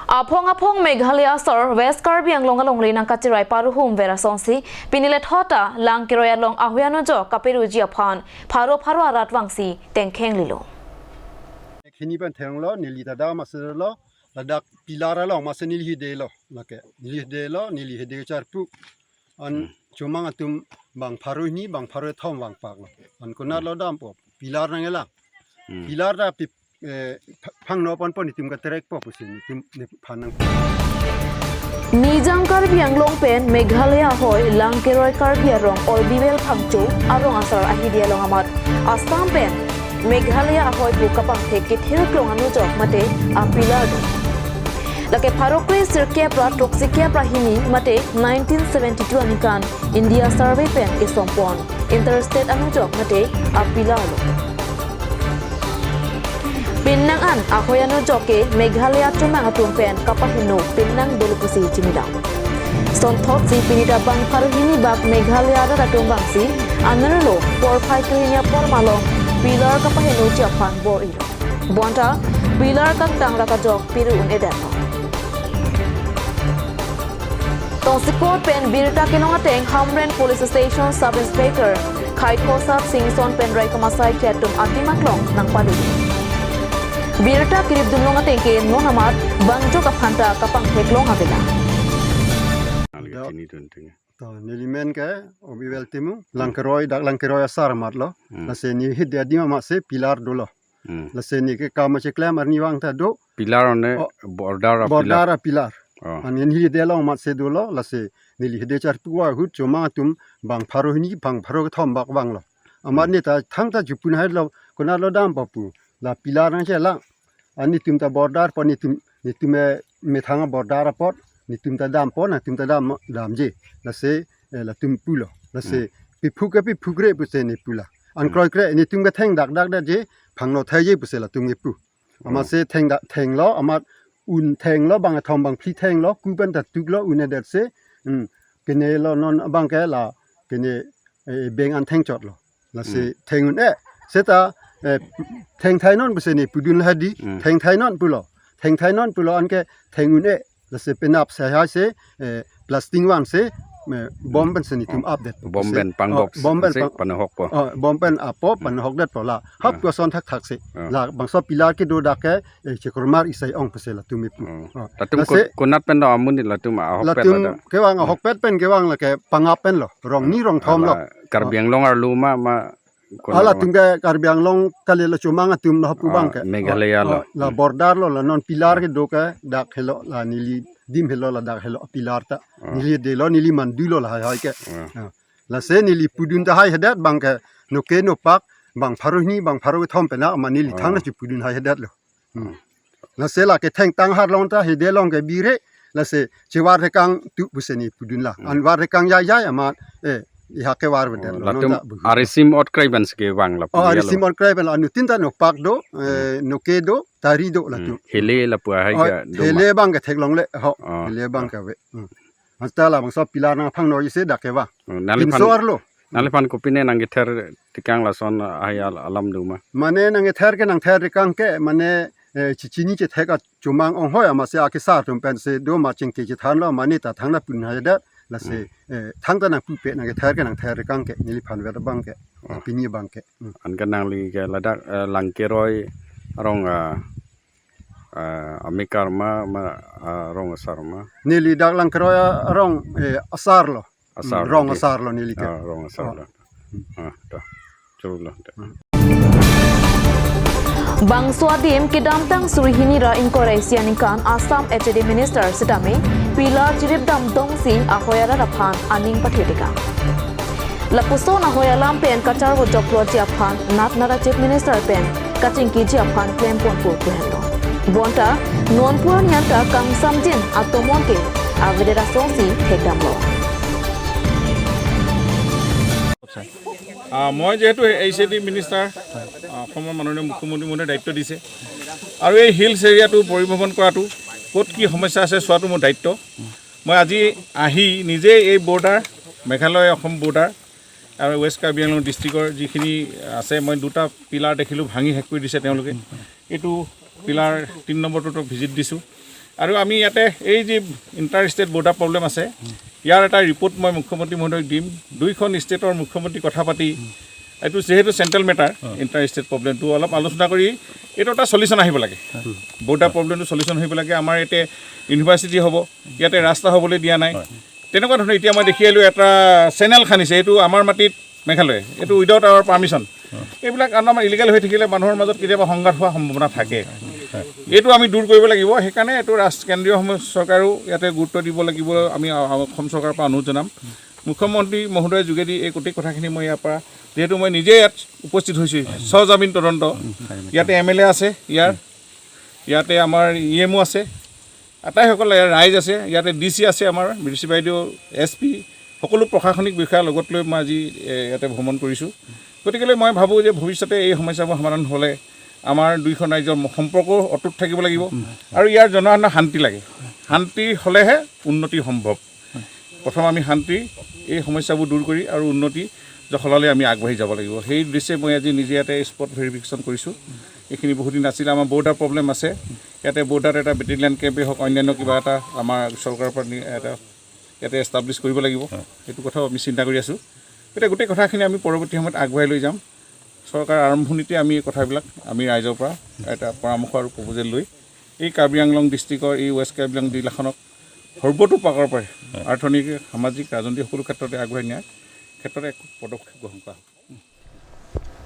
Apong Meghalaya sor West Karbi Anglong along Lina Katirai Paruhum Vera Sonsi, Pinile Hota, Langkiroya long Ahuano Jo, Kaperuji upon, Paro Aratwangsi, Tenkeng Lilo. Kiniban Tanglo, Nilita Damaselo, Ladak Pilara long, Masanili Delo, Lake, Nili Delo, Nili de Charpu, on Chumangatum, Bang Paruni, Bang Paretom, Bang Paglo, on Conalo Dampo, Pilar Nangela, Pilar Pangno upon Ponitum Gaterek Popus in Panang. Nijang Karbi Anglong Pen, Meghalaya Hoy, Langkiroy Karbi Arong, or Bivel Pangcho, Arong Asar Ahidia Longamat, Assam Pen, Meghalaya Hoy Bukapang take it Hilklong Anujo, Mate, Apilado. Lake Parokwe Sirke Pra Toxikia Prahini, Mate, 1972 Anikan, India Survey Pen is Sompon, Interstate Anujo, Mate, Apilado. Pinangan Ahoyano Joke, Meghalaya Tumang Tumpen, Kapahino, Pinang Dulupusi Chimida. Son Totsi Pinida Bang Paruhini Bak Meghalaya Ratumbangsi, Anarlo, Por Paikrinia Pormalong, Pilar Kapahino Japan Boriro. Bonta, Pilar Kantang Rakajok, Pirun Edato. Tonsikot Pen Birta Kinongateng, Hamren Police Station Sub Inspector, Kaikosat Singson Pen Raikamasai Ketum Atimaklong, Nang Padu. Birta kirib dunlong atengke no namat bangjo kapanta kapang heklong habila. Nilimen ke obivel timu Langkiroy dak Langkiroy asar matlo laseni hidya dima mase pilar dolo laseni ke kama cheklam arni wang ta do pilar one bordara pilar an yen hidya long mat se dolo lase nili hidya char tuwa hut choma tum bang pharohini bang pharo thom bak bang lo amar ni ta thang ta jupun hai lo kona lo dam papu la pilar na chela ani tum ta bordar pa ni tum me thanga bordar pot ni tum ta dam pon na tum ta dam je la se la tum pulo la se pi phukre pu se ni pula an kroi kre ni tum ga theng dak da je phangno thai je pu se la tum ngi pu ama se theng lo ama un theng lo bang thom bang phi theng lo ku ban ta tuk lo un da se kene lo non bang ka la kene beng an theng chot lo la se theng un se ta theng thai non bese ni pudun hadi theng thai non pulo anke thengun la se penap se ha se plastic wan se bomben se ni tum update bomben pangbox bomben panhok po bomben apo panhok dat pola hap ko son thak se la bangso pilar ke do da ke chekromar isai ong pese la tumi pu latum kunat pen do amun la tum a hok pet la ke wang hok pet pen ke wang la ke pangap pen lo rong ni rong thom lo karbiang long ar luma ma ala tungga Karbi Anglong kali la cumanga tum la hapu bang ke Meghalaya la bordar lo la non pilar ke do ke dak helo la nili dim helo la dak helo pilar ta nili de lo nili mandulo la hai ke la se nili pudun ta hai hadat bang ke no ke no pak bang pharuhni bang pharu thom pe na ma nili thang na chu pudun hai hadat lo la se la ke theng tang har long ta he de long ke bire la se chewar re kang tu buseni pudun la an war re kang ya ama iha ke war bedel latum arisim ot kraibans ke wang la arisim ot kraiban anu tinta no pak do no ke do tari do latum hele la pu hai ga hele bang ke theklong le ho hele bang ka we asta la bang so pilar na phang no ise dak ke wa nalifan ko pine nang ther tikang la son ayal alam duma mane nang ther ke nang ther kang ke mane chichini che theka chumang ong hoya ma se ake sa tum pen se do ma ching ke che than lo mane ta thang na pun ha da la se thang ta na pu pe nang ther ke nang ther kang ke nili phan wer bang ke pini bang ke an kan nang li ke ladak Langkiroy rong amikar ma rong asarma nili dak Langkiroy rong asar lo rong asar lo nili ke rong asar lo ta chulu Bang Swadim Kidamtang Surihini Ra Incorporation Nikan Assam HD Minister Sidame Pilar Jirib Dam Dongsi Ahoyara Rapan Aning Pathetika Lapuso Ahoyalam Pen Katar wo Joklo Japan Nat Nara Chief Minister Pen Kachingki Japan Claim Ponpur Tuhendo Bonta Nonpur Nyanta Kang Samjin Atomonke Avidera Sonsi Hekdamlo মই যেহেতু HD minister অসমৰ মাননীয় মুখ্যমন্ত্ৰী মহোদয়ে দায়িত্ব দিছে আৰু এই হিলছ এৰিয়াটো পৰিভ্ৰমণ কৰাটো ক'ত কি সমস্যা আছে চোৱাটো মোৰ দায়িত্ব মই আজি আহি নিজে এই বৰ্ডাৰ মেঘালয় অসম বৰ্ডাৰ আৰু ৱেষ্ট কাৰ্বি আংলং ডিষ্ট্ৰিক্টৰ যিখিনি আছে মই দুটা পিলাৰ দেখিলোঁ ভাঙি শেষ কৰি দিছে তেওঁলোকে এইটো পিলাৰ 3 নম্বৰটোতো ভিজিট দিছোঁ আৰু আমি ইয়াতে এই যে ইণ্টাৰ ষ্টেট বৰ্ডাৰ প্ৰব্লেম আছে ইয়াৰ এটা ৰিপৰ্ট মই মুখ্যমন্ত্ৰী মহোদয়ক দিম 2খন ষ্টেটৰ মুখ্যমন্ত্ৰী কথা পাতি এইটো যেহেতু চেণ্ট্ৰেল মেটাৰ ইণ্টাৰ ষ্টেট প্ৰব্লেমটো অলপ আলোচনা কৰি এইটো এটা সলিউশ্যন আহিব লাগে বৰ্ডাৰ প্ৰব্লেমটো সলিউশ্যন আহিব লাগে আমাৰ ইয়াতে ইউনিভাৰ্চিটি হ'ব ইয়াতে ৰাস্তা হ'বলৈ দিয়া নাই তেনেকুৱা ধৰণৰ এতিয়া মই দেখি আহিলোঁ এটা চেনেল খান্দিছে এইটো আমাৰ মাটিত মেঘালয় এইটো উইদাউট আৱাৰ পাৰ্মিশ্যন এইবিলাক আমাৰ ইলিগেল হৈ থাকিলে মানুহৰ মাজত কেতিয়াবা সংঘাত হোৱাৰ সম্ভাৱনা থাকে এইটো আমি দূৰ কৰিব লাগিব সেইকাৰণে এইটো কেন্দ্ৰীয় চৰকাৰেও ইয়াতে গুৰুত্ব দিব লাগিব আমি অসম চৰকাৰৰ পৰা অনুৰোধ জনাম মুখ্যমন্ত্ৰী মহোদয়ৰ যোগেদি এই গোটেই কথাখিনি মই ইয়াৰ পৰা যিহেতু মই নিজে ইয়াত উপস্থিত হৈছোঁ স্বজামিন তদন্ত ইয়াতে MLA আছে ইয়াতে আমাৰ EMO আছে আটাইসকল ৰাইজ আছে ইয়াতে DC আছে আমাৰ BDC বাইদেউ SP সকলো প্ৰশাসনিক বিষয়াৰ লগত লৈ মই আজি ইয়াতে ভ্ৰমণ কৰিছোঁ গতিকে মই ভাবোঁ যে ভৱিষ্যতে এই সমস্যাবোৰ সমাধান হ'লে আমাৰ দুইখন ৰাজ্যৰ সম্পৰ্ক অটুট থাকিব লাগিব আৰু ইয়াৰ জনসাধাৰণৰ শান্তি লাগে শান্তি হ'লেহে উন্নতি সম্ভৱ প্ৰথম আমি শান্তি এই সমস্যাবোৰ দূৰ কৰি আৰু উন্নতি জখলালৈ আমি আগবাঢ়ি যাব লাগিব সেই দৃশ্যে মই আজি নিজে ইয়াতে স্পট ভেৰিফিকেশ্যন কৰিছোঁ এইখিনি বহুত দিন আছিলে আমাৰ বৰ্ডাৰ প্ৰব্লেম আছে ইয়াতে বৰ্ডাৰত এটা বেটেলিয়ান কেম্পেই হওক অন্যান্য কিবা এটা আমাৰ চৰকাৰৰ পৰা এটা ইয়াতে এষ্টাব্লিছ কৰিব লাগিব সেইটো কথাও আমি চিন্তা কৰি আছোঁ এতিয়া গোটেই কথাখিনি আমি পৰৱৰ্তী সময়ত আগবঢ়াই লৈ যাম চৰকাৰ আৰম্ভণিতে আমি এই কথাবিলাক আমি ৰাইজৰ পৰা এটা পৰামৰ্শ আৰু প্ৰপ'জেল লৈ এই কাৰ্বি আংলং ডিষ্ট্ৰিক্টৰ এই ৱেষ্ট কাৰ্বি আংলং জিলাখনক সৰ্বতো পাকৰ পৰাই অৰ্থনৈতিক সামাজিক ৰাজনৈতিক সকলো ক্ষেত্ৰতে আগুৱাই নিয়াৰ ক্ষেত্ৰত এক পদক্ষেপ গ্ৰহণ কৰা